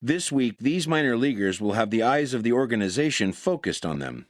This week, these minor leaguers will have the eyes of the organization focused on them.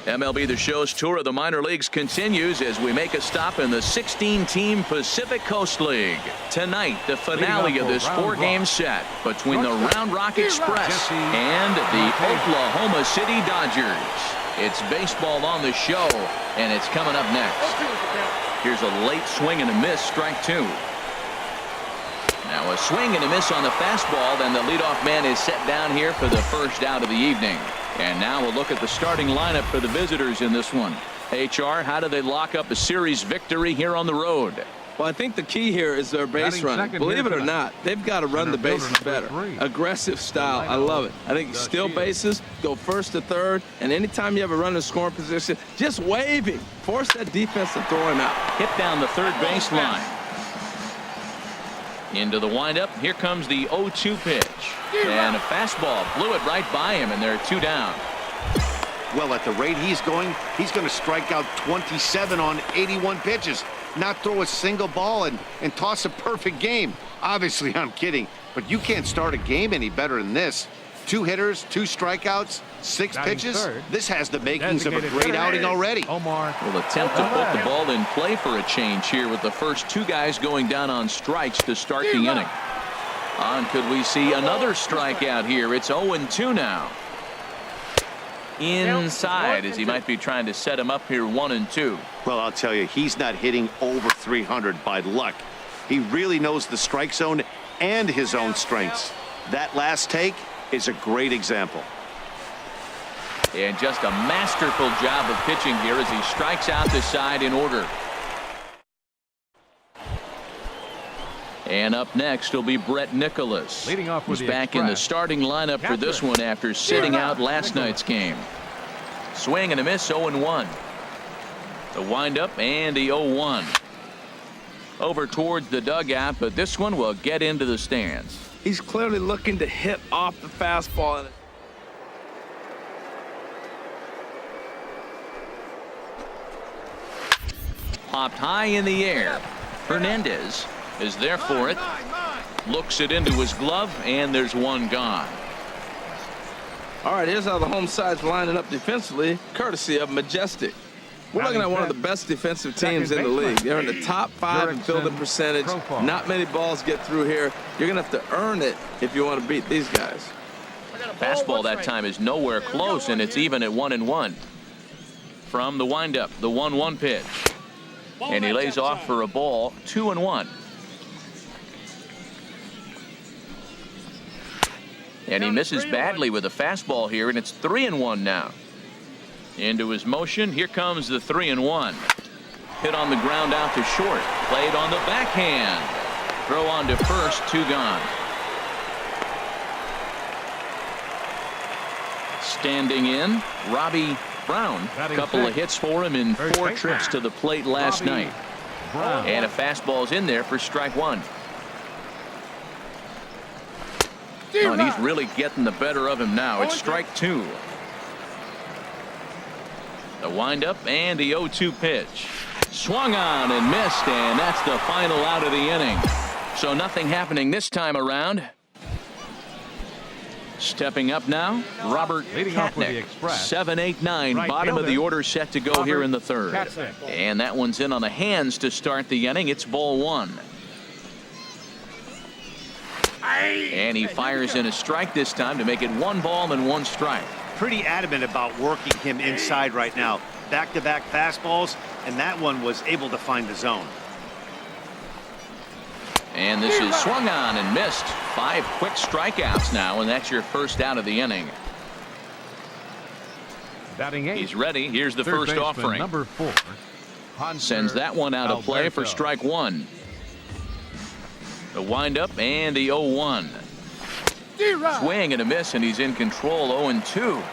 MLB The Show's tour of the minor leagues continues as we make a stop in the 16-team Pacific Coast League. Tonight, the finale of this four-game set between the Round Rock Express and the Oklahoma City Dodgers. It's baseball on the show, and it's coming up next. Here's a late swing and a miss, strike two. Now a swing and a miss on the fastball, then the leadoff man is set down here for the first out of the evening. And now we'll look at the starting lineup for the visitors in this one. HR, how do they lock up a series victory here on the road? Well, I think the key here is their base running. Believe it or not, they've got to run the bases better. Aggressive style. I love it. I think steal bases, go first to third, and anytime you have a runner in scoring position, just wave him. Force that defense to throw him out. Hit down the third base line. Into the windup. Here comes the 0-2 pitch. And a fastball blew it right by him, and they're two down. Well, at the rate he's going to strike out 27 on 81 pitches. Not throw a single ball and toss a perfect game. Obviously, I'm kidding, but you can't start a game any better than this. 2 hitters, 2 strikeouts, 6 pitches. This has the makings of a great outing already. Omar will attempt to put the ball in play for a change here with the first 2 guys going down on strikes to start the inning. Could we see another strikeout here? It's 0-2 now. Inside, as he might be trying to set him up here 1-2. Well, I'll tell you, he's not hitting over 300 by luck. He really knows the strike zone and his own strengths. That last take is a great example. And just a masterful job of pitching here as he strikes out the side in order. And up next will be Brett Nicholas. He's back in the starting lineup for this one after sitting out last night's game. Swing and a miss, 0-1. The windup and the 0-1. Over towards the dugout, but this one will get into the stands. He's clearly looking to hit off the fastball. Popped high in the air. Hernandez is there for it. Looks it into his glove, and there's one gone. All right, here's how the home side's lining up defensively, courtesy of Majestic. We're looking at one of the best defensive teams in the league. They're in the top 5 in fielding percentage. Not many balls get through here. You're going to have to earn it if you want to beat these guys. Fastball that time is nowhere close, and it's even at 1-1. From the windup, the 1-1 pitch. And he lays off for a ball, 2-1. And he misses badly with a fastball here, and it's 3-1 now. Into his motion. Here comes the 3-1. Hit on the ground out to short. Played on the backhand. Throw on to first. 2 gone. Standing in, Robbie Brown. A couple of hits for him in 4 trips to the plate last night. And a fastball's in there for strike 1. Oh, and he's really getting the better of him now. It's strike 2. The windup and the 0-2 pitch. Swung on and missed, and that's the final out of the inning. So nothing happening this time around. Stepping up now, Robert Katnick. 7-8-9, bottom of the order set to go here in the third. And that one's in on the hands to start the inning. It's ball 1. And he fires in a strike this time to make it 1 ball and 1 strike. Pretty adamant about working him inside right now. Back-to-back fastballs, and that one was able to find the zone. And this is swung on and missed. 5 quick strikeouts now, and that's your first out of the inning. He's ready. Here's the first offering. Number 4. Sends that one out of play for strike 1. The windup and the 0-1. Swing and a miss, and he's in control. 0-2.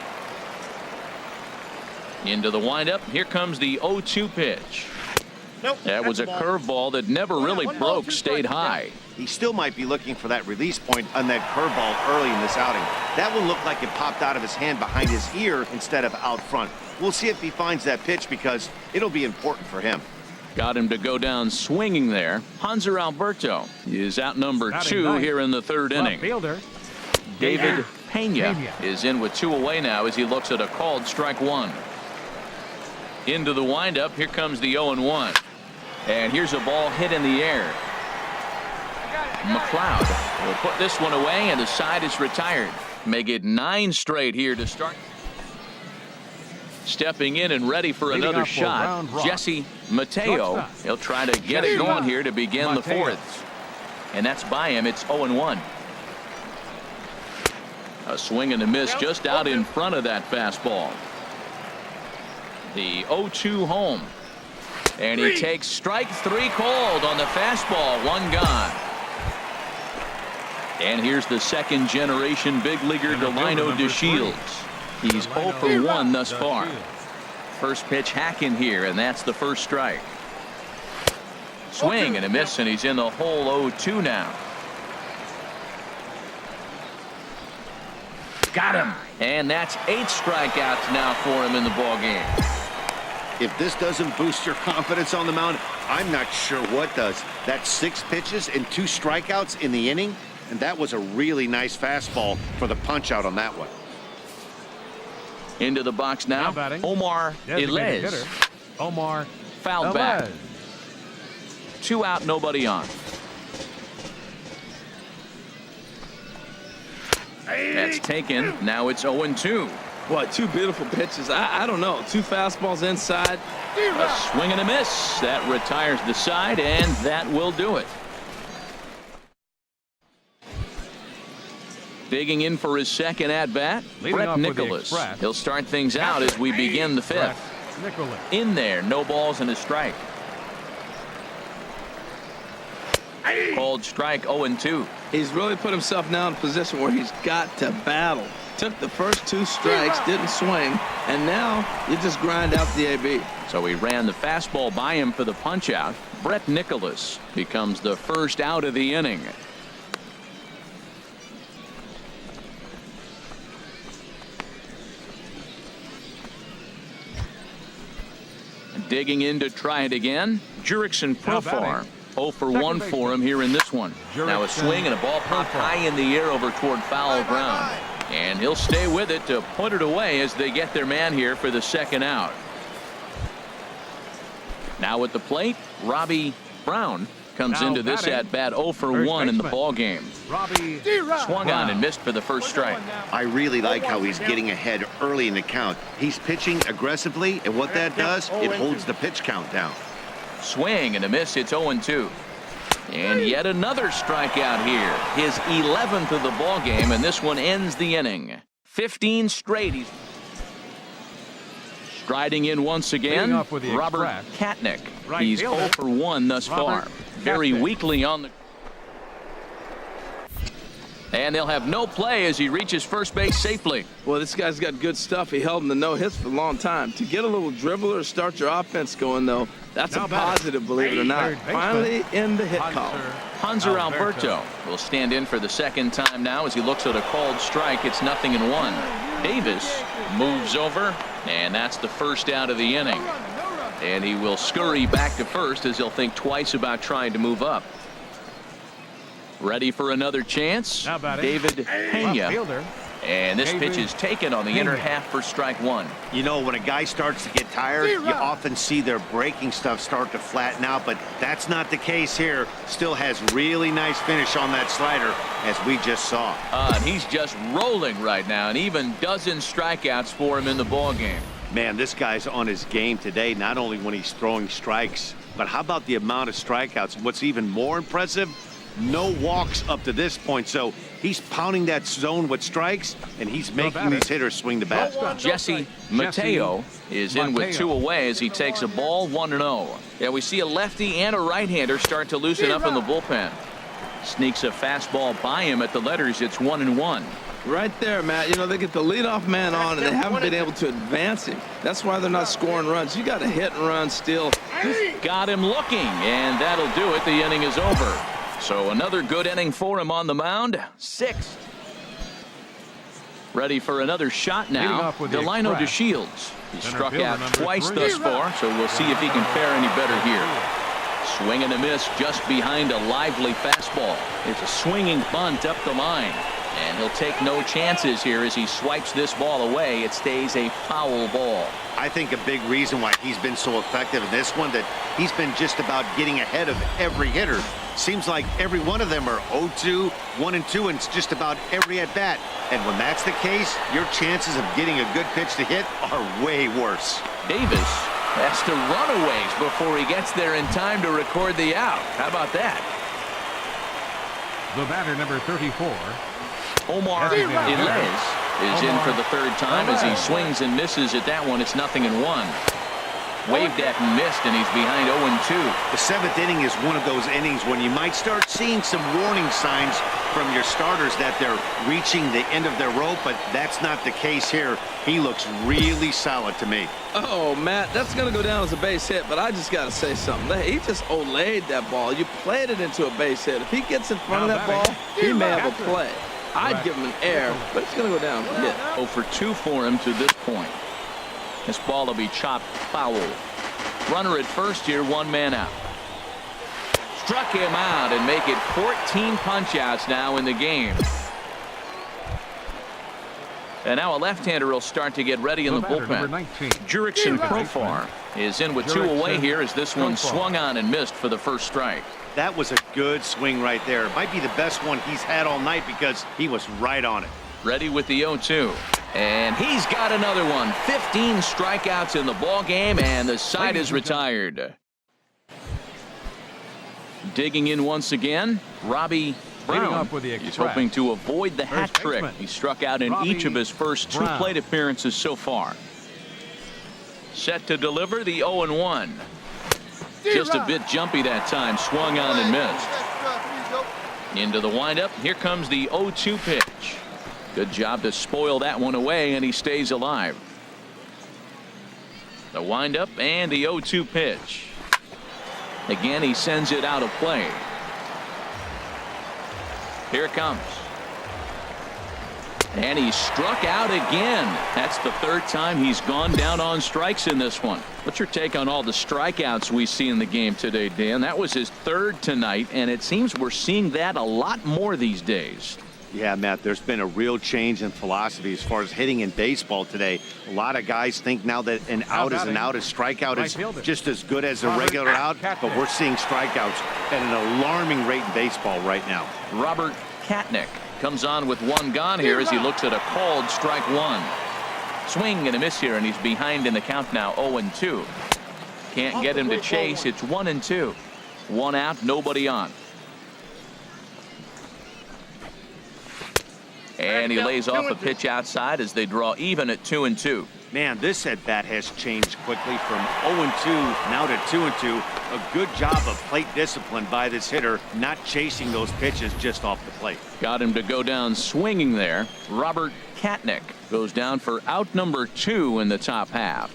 Into the windup. Here comes the 0-2 pitch. That was a curveball that never really broke, stayed high. He still might be looking for that release point on that curveball early in this outing. That one looked like it popped out of his hand behind his ear instead of out front. We'll see if he finds that pitch because it'll be important for him. Got him to go down swinging there. Hanser Alberto is out number 2 here in the third inning. David Pena is in with 2 away now as he looks at a called strike 1. Into the windup. Here comes the 0-1. And here's a ball hit in the air. McLeod will put this one away, and the side is retired. Make it 9 straight here to start. Stepping in and ready for another shot, Jesse Mateo. He'll try to get it going here to begin the 4th. And that's by him. It's 0-1. A swing and a miss just out in front of that fastball. The 0-2 home. And he takes strike 3 called on the fastball. 1 gone. And here's the second generation big leaguer Delino DeShields. He's 0 for 1 thus far. First pitch hacking here, and that's the first strike. Swing and a miss, and he's in the hole 0-2 now. Got him. And that's 8 strikeouts now for him in the ball game. If this doesn't boost your confidence on the mound, I'm not sure what does. That's 6 pitches and 2 strikeouts in the inning, and that was a really nice fastball for the punch out on that one. Into the box now, Omar Elez. Omar fouled back. 2 out, nobody on. That's taken. Now it's 0-2. Boy, 2 beautiful pitches. I don't know. 2 fastballs inside. A swing and a miss. That retires the side, and that will do it. Digging in for his second at-bat, Brett Nicholas. He'll start things out as we begin the 5th. In there, no balls and a strike. Called strike 0-2. He's really put himself now in a position where he's got to battle. Took the first 2 strikes, didn't swing, and now you just grind out the AB. So he ran the fastball by him for the punch out. Brett Nicholas becomes the first out of the inning. Digging in to try it again, Jurickson Profar. 0 for 1 for him here in this one. Now a swing and a ball popped high in the air over toward foul ground. And he'll stay with it to put it away as they get their man here for the second out. Now at the plate, Robbie Brown comes into this at bat 0 for 1 in the ball game. Swung on and missed for the first strike. I really like how he's getting ahead early in the count. He's pitching aggressively, and what that does, it holds the pitch count down. Swing and a miss. It's 0-2. And yet another strikeout here. His 11th of the ball game, and this one ends the inning. 15 straight. He's striding in once again, Robert Katnick. He's 0 for 1 thus far. Very weakly on the... And they'll have no play as he reaches first base safely. Well, this guy's got good stuff. He held him to no hits for a long time. To get a little dribbler to start your offense going, though, that's a positive, believe it or not. Finally in the hit column. Hanser Alberto will stand in for the second time now as he looks at a called strike. It's 0-1. Davis moves over, and that's the first out of the inning. And he will scurry back to first as he'll think twice about trying to move up. Ready for another chance, David Pena. And this pitch is taken on the inner half for strike 1. You know, when a guy starts to get tired, you often see their breaking stuff start to flatten out, but that's not the case here. Still has really nice finish on that slider, as we just saw. And he's just rolling right now, and even dozen strikeouts for him in the ball game. Man, this guy's on his game today, not only when he's throwing strikes, but how about the amount of strikeouts? What's even more impressive, no walks up to this point, so he's pounding that zone with strikes, and he's making these hitters swing the bat. Jesse Mateo is in with 2 away as he takes a ball 1-0. Yeah, we see a lefty and a right-hander start to loosen up in the bullpen. Sneaks a fastball by him at the letters. It's 1-1. Right there, Matt. You know, they get the leadoff man on, and they haven't been able to advance him. That's why they're not scoring runs. You got to hit and run still. Got him looking, and that'll do it. The inning is over. So another good inning for him on the mound. 6th. Ready for another shot now. Delino DeShields. He struck out twice thus far, so we'll see if he can fare any better here. Swing and a miss just behind a lively fastball. It's a swinging bunt up the line. And he'll take no chances here as he swipes this ball away. It stays a foul ball. I think a big reason why he's been so effective in this one, that he's been just about getting ahead of every hitter. Seems like every one of them are 0-2, 1-2, and it's just about every at-bat. And when that's the case, your chances of getting a good pitch to hit are way worse. Davis has to run a ways before he gets there in time to record the out. How about that? The batter, number 34. Omar Ilez is in for the third time as he swings and misses at that one. It's 0-1. Waved at and missed, and he's behind 0-2. The seventh inning is one of those innings when you might start seeing some warning signs from your starters that they're reaching the end of their rope, but that's not the case here. He looks really solid to me. Oh, Matt, that's going to go down as a base hit, but I just got to say something. He just olayed that ball. You played it into a base hit. If he gets in front of that ball, he may have a play. I'd give him an air, but it's going to go down for hit. 0 for 2 for him to this point. This ball will be chopped foul. Runner at first here, one man out. Struck him out and make it 14 punch-outs now in the game. And now a left-hander will start to get ready in the bullpen. Jurickson Profar is in with 2 away here as this one swung on and missed for the first strike. That was a good swing right there. It might be the best one he's had all night because he was right on it. Ready with the 0-2. And he's got another one. 15 strikeouts in the ball game, and the side is retired. Digging in once again, Robbie Brown. He's hoping to avoid the hat trick. He struck out in each of his first 2 plate appearances so far. Set to deliver the 0-1. Just a bit jumpy that time. Swung on and missed. Into the windup. Here comes the 0-2 pitch. Good job to spoil that one away, and he stays alive. The windup and the 0-2 pitch. Again, he sends it out of play. Here it comes. And he struck out again. That's the 3rd time he's gone down on strikes in this one. What's your take on all the strikeouts we see in the game today, Dan? That was his 3rd tonight, and it seems we're seeing that a lot more these days. Yeah, Matt, there's been a real change in philosophy as far as hitting in baseball today. A lot of guys think now that an out is an out, a strikeout is just as good as a regular out, but we're seeing strikeouts at an alarming rate in baseball right now. Robert Katnick comes on with 1 gone here as he looks at a called strike 1. Swing and a miss here, and he's behind in the count now, 0-2. Can't get him to chase. It's 1-2. 1 out, nobody on. And he lays off a pitch outside as they draw even at 2-2. Man, this at-bat has changed quickly from 0-2 now to 2-2. A good job of plate discipline by this hitter, not chasing those pitches just off the plate. Got him to go down swinging there. Robert Katnick goes down for out number 2 in the top half.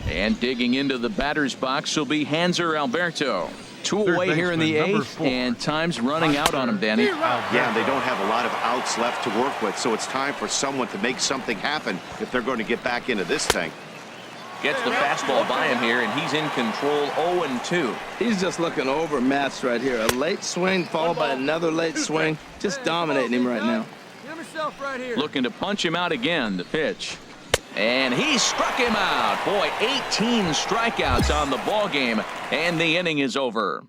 And digging into the batter's box will be Hanser Alberto. 2 away here in the 8th, and time's running out on him, Danny. Yeah, they don't have a lot of outs left to work with, so it's time for someone to make something happen if they're going to get back into this thing. Gets the fastball by him here, and he's in control. 0-2. He's just looking overmatched right here. A late swing followed by another late swing. Just dominating him right now. Looking to punch him out again. The pitch. And he struck him out. Boy, 18 strikeouts on the ball game, and the inning is over.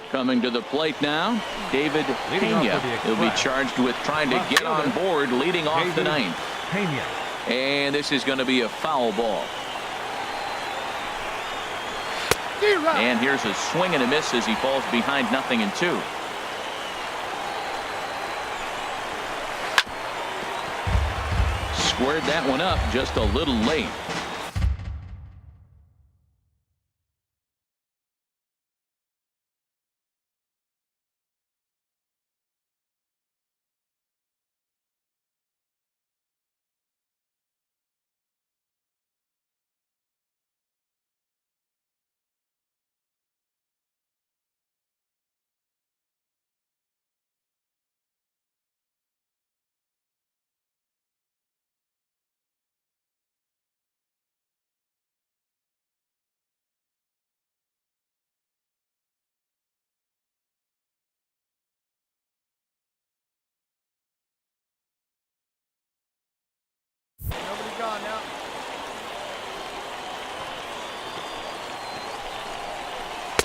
Coming to the plate now, David Pena. He'll be charged with trying to get on board leading off the 9th. And this is going to be a foul ball. And here's a swing and a miss as he falls behind 0-2. Squared that one up just a little late.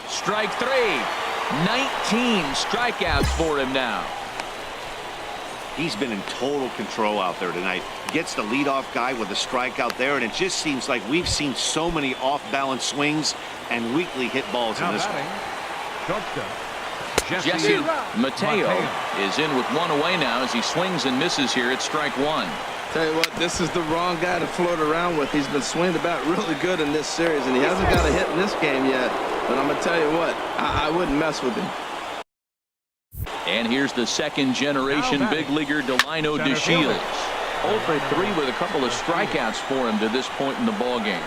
Strike three. 19 strikeouts for him now. He's been in total control out there tonight. Gets the leadoff guy with a strikeout there, and it just seems like we've seen so many off-balance swings and weakly hit balls in this one. Jesse Mateo is in with one away now as he swings and misses here at strike one. Tell you what, this is the wrong guy to float around with. He's been swinging the bat really good in this series, and he hasn't got a hit in this game yet. But I'm going to tell you what, I wouldn't mess with him. And here's the second-generation big leaguer Delino DeShields. 0 for 3 with a couple of strikeouts for him to this point in the ballgame.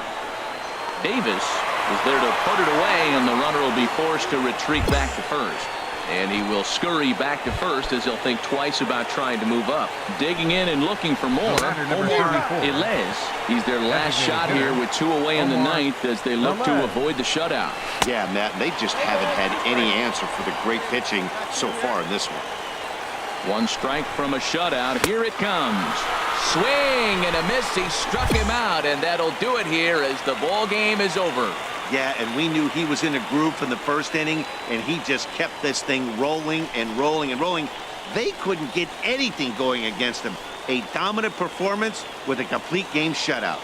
Davis is there to put it away, and the runner will be forced to retreat back to first. And he will scurry back to first as he'll think twice about trying to move up. Digging in and looking for more, Omar Ilez. He's their last shot here with 2 away in the ninth as they look to avoid the shutout. Yeah, Matt, they just haven't had any answer for the great pitching so far in this one. 1 strike from a shutout. Here it comes. Swing and a miss. He struck him out, and that'll do it here as the ball game is over. Yeah, and we knew he was in a groove from the first inning, and he just kept this thing rolling and rolling and rolling. They couldn't get anything going against him. A dominant performance with a complete game shutout.